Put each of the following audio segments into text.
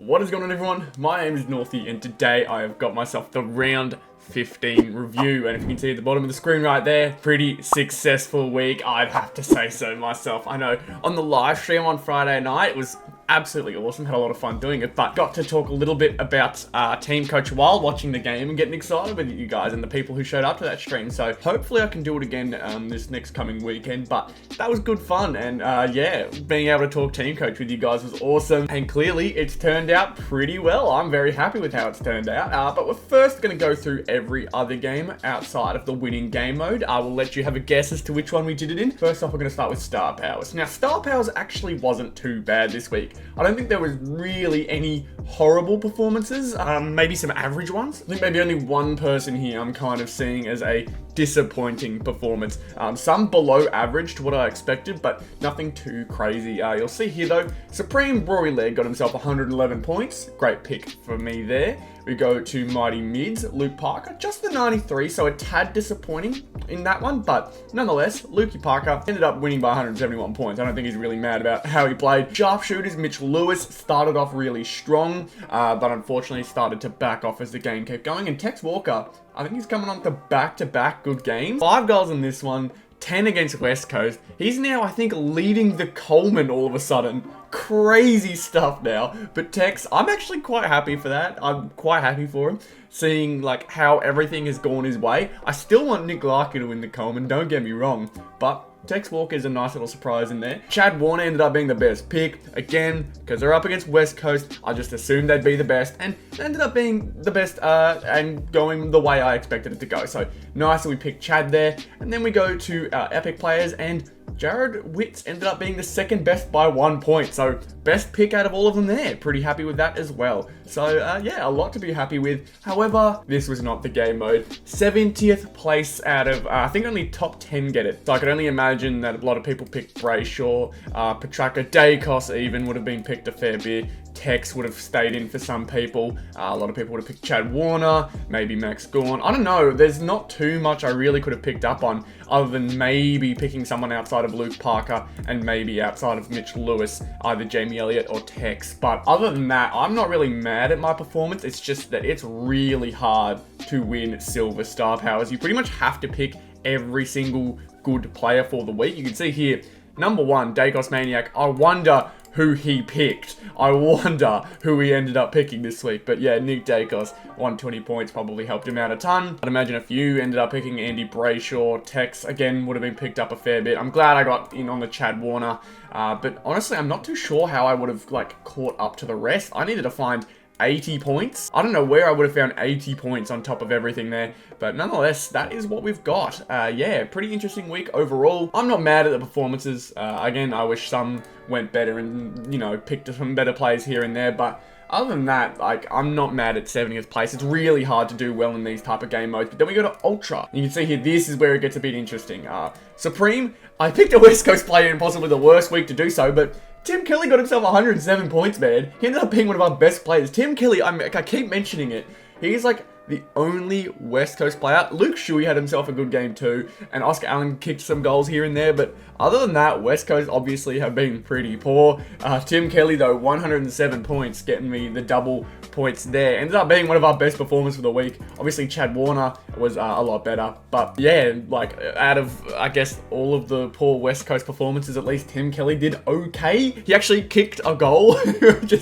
What is going on, everyone? My name is Northy, and today I have got myself the round 15 review, and if you can see at the bottom of the screen right there, pretty successful week, I'd have to say so myself. I know on the live stream on Friday night, it was absolutely awesome, had a lot of fun doing it, but got to talk a little bit about Teamcoach while watching the game and getting excited with you guys and the people who showed up to that stream. So hopefully I can do it again this next coming weekend, but that was good fun, and yeah, being able to talk Teamcoach with you guys was awesome, and clearly it's turned out pretty well. I'm very happy with how it's turned out, but we're first going to go through every other game outside of the winning game mode. I will let you have a guess as to which one we did it in. First off, we're going to start with Star Powers. Now, Star Powers actually wasn't too bad this week. I don't think there was really any horrible performances, maybe some average ones. I think maybe only one person here I'm kind of seeing as a disappointing performance. Some below average to what I expected, but nothing too crazy. You'll see here though, Supreme Rory Leg got himself 111 points. Great pick for me there. We go to Mighty Mids, Luke Parker, just the 93, so a tad disappointing in that one, but nonetheless, Lukey Parker ended up winning by 171 points. I don't think he's really mad about how he played. Sharpshooters, Mitch Lewis started off really strong, but unfortunately started to back off as the game kept going, and Tex Walker, I think he's coming on to back-to-back good games. 5 goals in this one, 10 against West Coast. He's now, I think, leading the Coleman all of a sudden. Crazy stuff now. But Tex, I'm actually quite happy for that. I'm quite happy for him, seeing like how everything has gone his way. I still want Nick Larkin to win the Coleman, don't get me wrong, but Tex Walker is a nice little surprise in there. Chad Warner ended up being the best pick. Again, because they're up against West Coast, I just assumed they'd be the best, and they ended up being the best and going the way I expected it to go. So nice that we picked Chad there. And then we go to our epic players, and Jared Witts ended up being the second best by 1 point. So best pick out of all of them there. Pretty happy with that as well. So yeah, a lot to be happy with. However, this was not the game mode. 70th place out of, I think only top 10 get it. So I could only imagine that a lot of people picked Brayshaw, Petraka, Dacos even would have been picked a fair bit. Tex would have stayed in for some people. A lot of people would have picked Chad Warner, maybe Max Gorn. I don't know. There's not too much I really could have picked up on other than maybe picking someone outside of Luke Parker and maybe outside of Mitch Lewis, either Jamie Elliott or Tex. But other than that, I'm not really mad at my performance. It's just that it's really hard to win Silver Star Powers. You pretty much have to pick every single good player for the week. You can see here, number 1, Dacos Maniac. I wonder who he picked. I wonder who he ended up picking this week. But yeah, Nick Dacos, 120 points, probably helped him out a ton. I'd imagine a few ended up picking Andy Brayshaw. Tex, again, would have been picked up a fair bit. I'm glad I got in on the Chad Warner. But honestly, I'm not too sure how I would have like caught up to the rest. I needed to find 80 points. I don't know where I would have found 80 points on top of everything there, but nonetheless, that is what we've got. Yeah, pretty interesting week overall. I'm not mad at the performances. Again, I wish some went better and, you know, picked some better players here and there, but other than that, like, I'm not mad at 70th place. It's really hard to do well in these type of game modes. But then we go to Ultra. You can see here, this is where it gets a bit interesting. Supreme, I picked a West Coast player in possibly the worst week to do so, but Tim Kelly got himself 107 points, man. He ended up being one of our best players. Tim Kelly, I keep mentioning it. He's like the only West Coast player. Luke Shuey had himself a good game too, and Oscar Allen kicked some goals here and there, but other than that, West Coast obviously have been pretty poor. Tim Kelly though, 107 points, getting me the double points there. Ended up being one of our best performers for the week. Obviously, Chad Warner was a lot better, but yeah, like out of, I guess, all of the poor West Coast performances, at least Tim Kelly did okay. He actually kicked a goal, which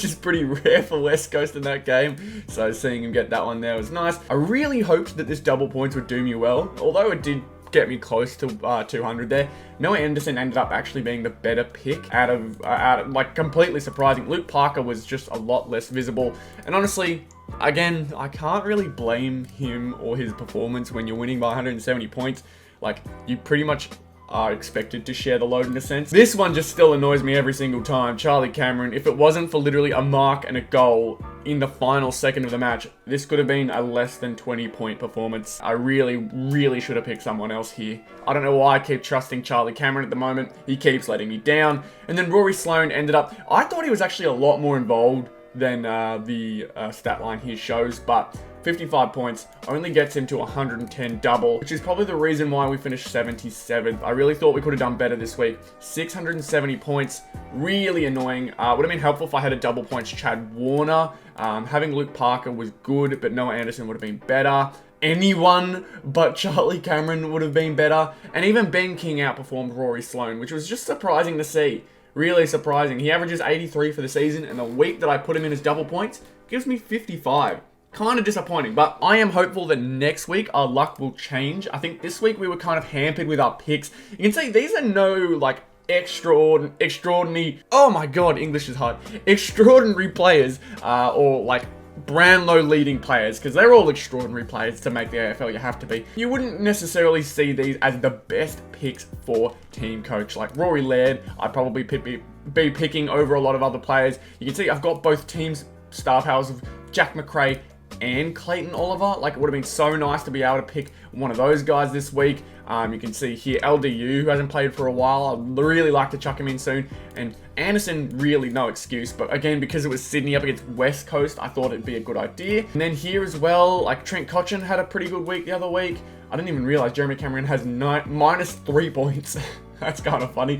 is pretty rare for West Coast in that game. So seeing him get that one there was nice. I really hoped that this double points would do me well, although it did get me close to 200 there. Noah Anderson ended up actually being the better pick out of like completely surprising. Luke Parker was just a lot less visible, and honestly, again, I can't really blame him or his performance when you're winning by 170 points. Like, you pretty much are expected to share the load in a sense. This one just still annoys me every single time. Charlie Cameron, if it wasn't for literally a mark and a goal in the final second of the match, this could have been a less than 20-point performance. I really should have picked someone else here. I don't know why I keep trusting Charlie Cameron at the moment. He keeps letting me down. And then Rory Sloan ended up, I thought he was actually a lot more involved than the stat line here shows, but 55 points only gets him to 110 double, which is probably the reason why we finished 77th. I really thought we could have done better this week. 670 points, really annoying. Would have been helpful if I had a double points Chad Warner. Having Luke Parker was good, but Noah Anderson would have been better. Anyone but Charlie Cameron would have been better. And even Ben King outperformed Rory Sloane, which was just surprising to see. Really surprising. He averages 83 for the season, and the week that I put him in as double points gives me 55. Kind of disappointing, but I am hopeful that next week our luck will change. I think this week we were kind of hampered with our picks. You can see these are no, like, extraordinary, oh my god, English is hard, extraordinary players, or, like, Brownlow leading players, because they're all extraordinary players to make the AFL, you have to be. You wouldn't necessarily see these as the best picks for Teamcoach. Like Rory Laird, I'd probably be picking over a lot of other players. You can see I've got both teams' star powers of Jack McRae and Clayton Oliver. Like, it would have been so nice to be able to pick one of those guys this week. You can see here LDU, who hasn't played for a while. I'd really like to chuck him in soon. And Anderson, really no excuse. But again, because it was Sydney up against West Coast, I thought it'd be a good idea. And then here as well, like Trent Cotchin had a pretty good week the other week. I didn't even realize Jeremy Cameron has minus 3 points. That's kind of funny.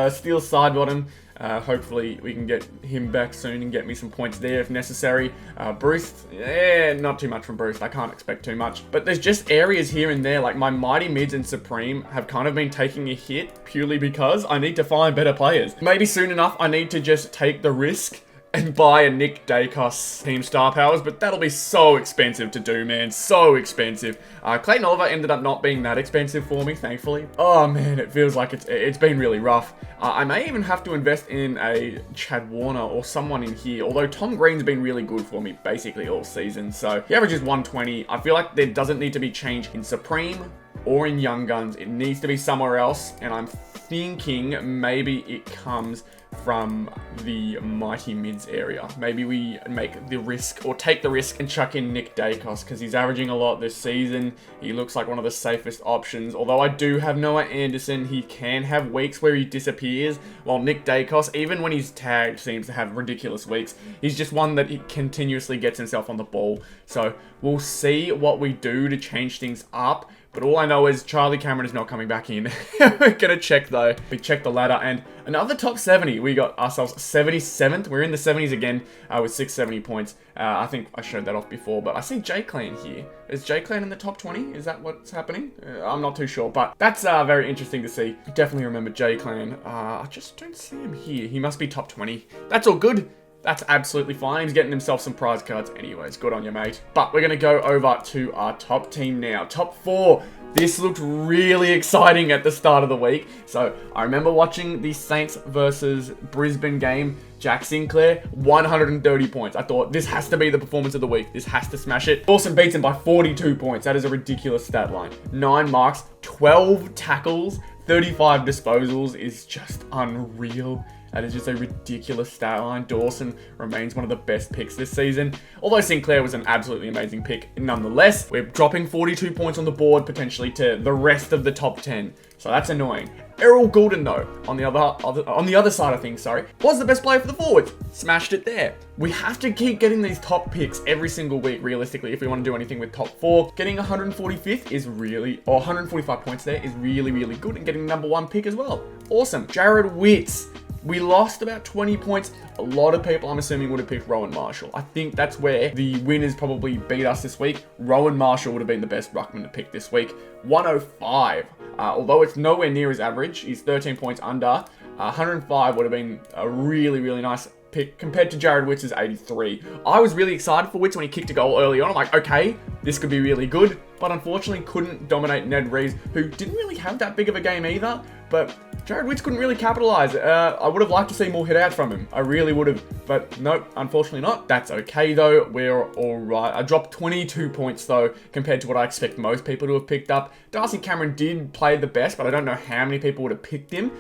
Steele Sidebottom. Hopefully we can get him back soon and get me some points there if necessary. Bruce, not too much from Bruce. I can't expect too much. But there's just areas here and there, like my Mighty Mids and Supreme have kind of been taking a hit purely because I need to find better players. Maybe soon enough I need to just take the risk and buy a Nick Dacos team star powers, but that'll be so expensive to do, man. So expensive. Clayton Oliver ended up not being that expensive for me, thankfully. Oh man, it feels like it's been really rough. I may even have to invest in a Chad Warner or someone in here, although Tom Green's been really good for me basically all season. So he averages 120. I feel like there doesn't need to be change in Supreme or in Young Guns. It needs to be somewhere else, and I'm thinking maybe it comes from the Mighty Mids area. Maybe we make the risk, or take the risk, and chuck in Nick Dacos, because he's averaging a lot this season. He looks like one of the safest options. Although I do have Noah Anderson, he can have weeks where he disappears, while Nick Dacos, even when he's tagged, seems to have ridiculous weeks. He's just one that he continuously gets himself on the ball. So we'll see what we do to change things up. But all I know is Charlie Cameron is not coming back in. We're going to check though. We checked the ladder and another top 70. We got ourselves 77th. We're in the 70s again with 670 points. I think I showed that off before, but I see J-Clan here. Is J-Clan in the top 20? Is that what's happening? I'm not too sure, but that's very interesting to see. Definitely remember J-Clan. I just don't see him here. He must be top 20. That's all good. That's absolutely fine. He's getting himself some prize cards anyways. Good on you, mate. But we're going to go over to our top team now. Top 4. This looked really exciting at the start of the week. So I remember watching the Saints versus Brisbane game. Jack Sinclair, 130 points. I thought this has to be the performance of the week. This has to smash it. Dawson beats him by 42 points. That is a ridiculous stat line. 9 marks, 12 tackles, 35 disposals is just unreal. That is just a ridiculous stat line. Dawson remains one of the best picks this season. Although Sinclair was an absolutely amazing pick nonetheless. We're dropping 42 points on the board potentially to the rest of the top 10. So that's annoying. Errol Goulden though, on the other side of things, was the best player for the forwards. Smashed it there. We have to keep getting these top picks every single week, realistically, if we want to do anything with top 4. Getting 145th is really, or 145 points there is really, really good. And getting number 1 pick as well. Awesome. Jared Witts. We lost about 20 points. A lot of people, I'm assuming, would have picked Rowan Marshall. I think that's where the winners probably beat us this week. Rowan Marshall would have been the best ruckman to pick this week. 105. Although it's nowhere near his average, he's 13 points under. 105 would have been a really, really nice pick compared to Jared Witts' 83. I was really excited for Witts when he kicked a goal early on. I'm like, okay, this could be really good. But unfortunately couldn't dominate Ned Reeves, who didn't really have that big of a game either. But Jared Witts couldn't really capitalize. I would have liked to see more hit out from him. I really would have. But nope, unfortunately not. That's okay though. We're alright. I dropped 22 points though, compared to what I expect most people to have picked up. Darcy Cameron did play the best, but I don't know how many people would have picked him.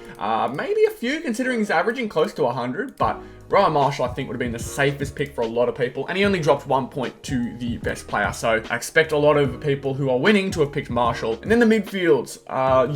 Maybe a few, considering he's averaging close to 100. But Rowan Marshall, I think, would have been the safest pick for a lot of people. And he only dropped 1 point to the best player. So I expect a lot of people who are winning to have picked Marshall. And then the midfields.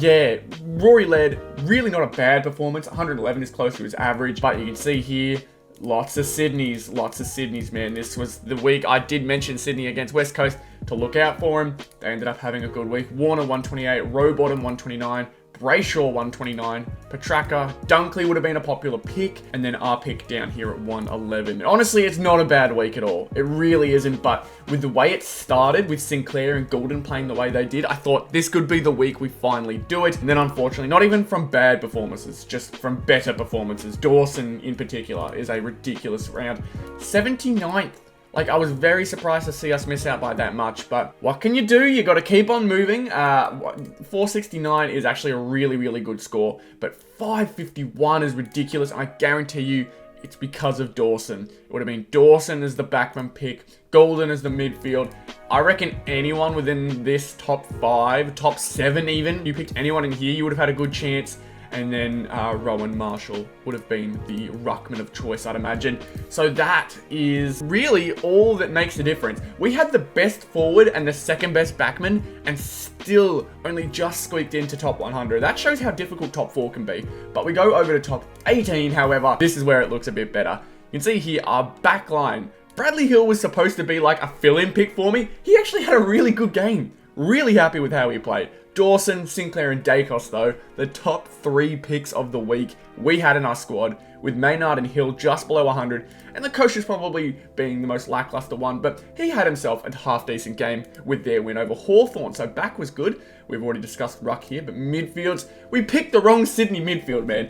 Yeah, Rory Laird, really not a bad performance. 111 is close to his average. But you can see here, Lots of Sydneys, man. This was the week I did mention Sydney against West Coast to look out for him. They ended up having a good week. Warner 128, Rowbottom 129, Brayshaw 129, Petraka, Dunkley would have been a popular pick, and then our pick down here at 111. Honestly, it's not a bad week at all. It really isn't, but with the way it started, with Sinclair and Goulden playing the way they did, I thought this could be the week we finally do it. And then unfortunately, not even from bad performances, just from better performances. Dawson in particular is a ridiculous round. 79th. Like, I was very surprised to see us miss out by that much, but what can you do? You got to keep on moving. 469 is actually a really, really good score, but 551 is ridiculous. I guarantee you it's because of Dawson. It would have been Dawson as the backman pick, Goulden as the midfield. I reckon anyone within this top 5, top 7 even, you picked anyone in here, you would have had a good chance. And then Rowan Marshall would have been the ruckman of choice, I'd imagine. So that is really all that makes the difference. We had the best forward and the second best backman and still only just squeaked into top 100. That shows how difficult top 4 can be. But we go over to top 18, however, this is where it looks a bit better. You can see here our backline. Bradley Hill was supposed to be like a fill-in pick for me. He actually had a really good game. Really happy with how he played. Dawson, Sinclair, and Dacos, though, the top 3 picks of the week we had in our squad, with Maynard and Hill just below 100, and the coach is probably being the most lackluster one, but he had himself a half-decent game with their win over Hawthorn, so back was good. We've already discussed ruck here, but midfields, we picked the wrong Sydney midfield, man.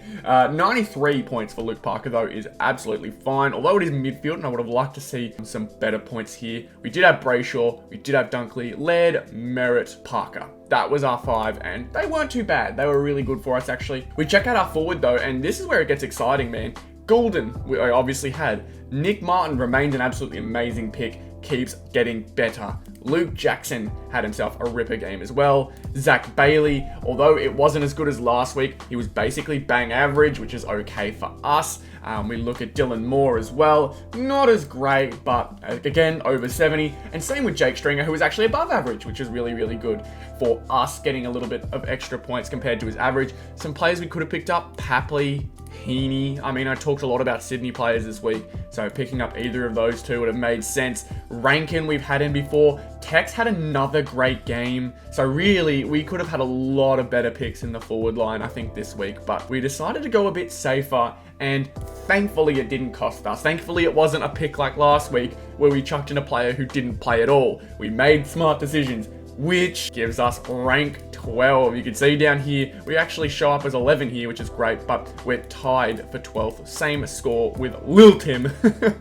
93 points for Luke Parker, though, is absolutely fine, although it is midfield, and I would have liked to see some better points here. We did have Brayshaw, we did have Dunkley, Laird, Merritt, Parker. That was our 5, and they weren't too bad. They were really good for us, actually. We check out our forward, though, and this is where it gets exciting, man. Goulden, we obviously had. Nick Martin remained an absolutely amazing pick. Keeps getting better. Luke Jackson had himself a ripper game as well. Zach Bailey, although it wasn't as good as last week, he was basically bang average, which is okay for us. We look at Dylan Moore as well. Not as great, but again, over 70. And same with Jake Stringer, who was actually above average, which is really, really good for us, getting a little bit of extra points compared to his average. Some players we could have picked up, Papley, Heaney. I mean, I talked a lot about Sydney players this week, so picking up either of those two would have made sense. Rankin, we've had him before. Tex had another great game. So really, we could have had a lot of better picks in the forward line, I think, this week. But we decided to go a bit safer, and thankfully it didn't cost us. Thankfully it wasn't a pick like last week, where we chucked in a player who didn't play at all. We made smart decisions, which gives us rank 12. You can see down here, we actually show up as 11 here, which is great, but we're tied for 12th. Same score with Lil Tim.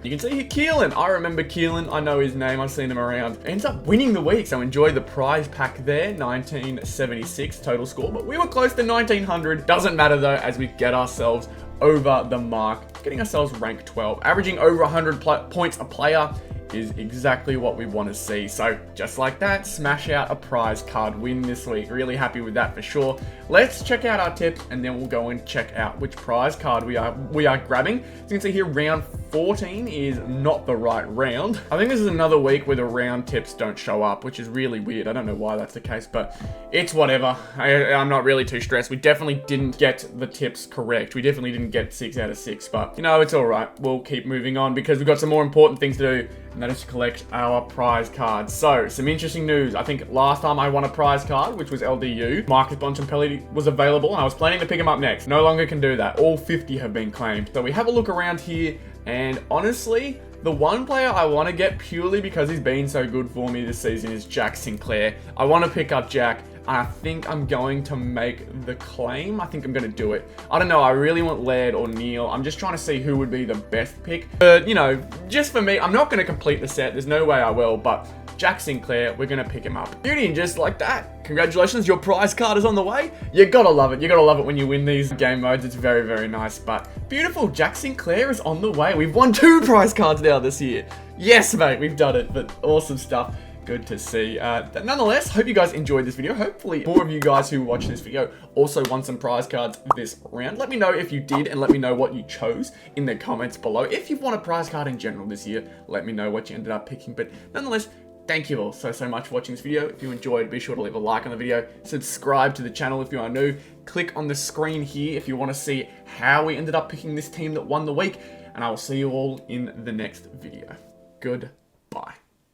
You can see here Keelan. I remember Keelan. I know his name. I've seen him around. Ends up winning the week, so enjoy the prize pack there. 1976 total score, but we were close to 1900. Doesn't matter though, as we get ourselves over the mark, getting ourselves rank 12. Averaging over 100 points a player is exactly what we want to see. So just like that, smash out a prize card win this week. Really happy with that for sure. Let's check out our tips, and then we'll go and check out which prize card we are grabbing. So you can see here, round 14 is not the right round. I think this is another week where the round tips don't show up, which is really weird. I don't know why that's the case, but it's whatever. I'm not really too stressed. We definitely didn't get the tips correct. We definitely didn't get 6 out of 6, but you know, it's all right. We'll keep moving on because we've got some more important things to do, and that is to collect our prize cards. So, some interesting news. I think last time I won a prize card, which was LDU, Marcus Bontempelli was available, and I was planning to pick him up next. No longer can do that. All 50 have been claimed. So we have a look around here, and honestly, the one player I want to get purely because he's been so good for me this season is Jack Sinclair. I want to pick up Jack. I think I'm going to make the claim. I think I'm going to do it. I don't know. I really want Laird or Neil. I'm just trying to see who would be the best pick. But, you know, just for me, I'm not going to complete the set. There's no way I will. But Jack Sinclair, we're going to pick him up. Beauty, and just like that, congratulations, your prize card is on the way. You got to love it. You got to love it when you win these game modes. It's very, very nice. But beautiful, Jack Sinclair is on the way. We've won 2 prize cards now this year. Yes, mate, we've done it. But awesome stuff. Good to see. Nonetheless, hope you guys enjoyed this video. Hopefully more of you guys who watch this video also won some prize cards this round. Let me know if you did, and let me know what you chose in the comments below. If you've won a prize card in general this year, let me know what you ended up picking. But nonetheless, thank you all so much for watching this video. If you enjoyed, be sure to leave a like on the video. Subscribe to the channel if you are new. Click on the screen here if you want to see how we ended up picking this team that won the week. and I will see you all in the next video. Goodbye.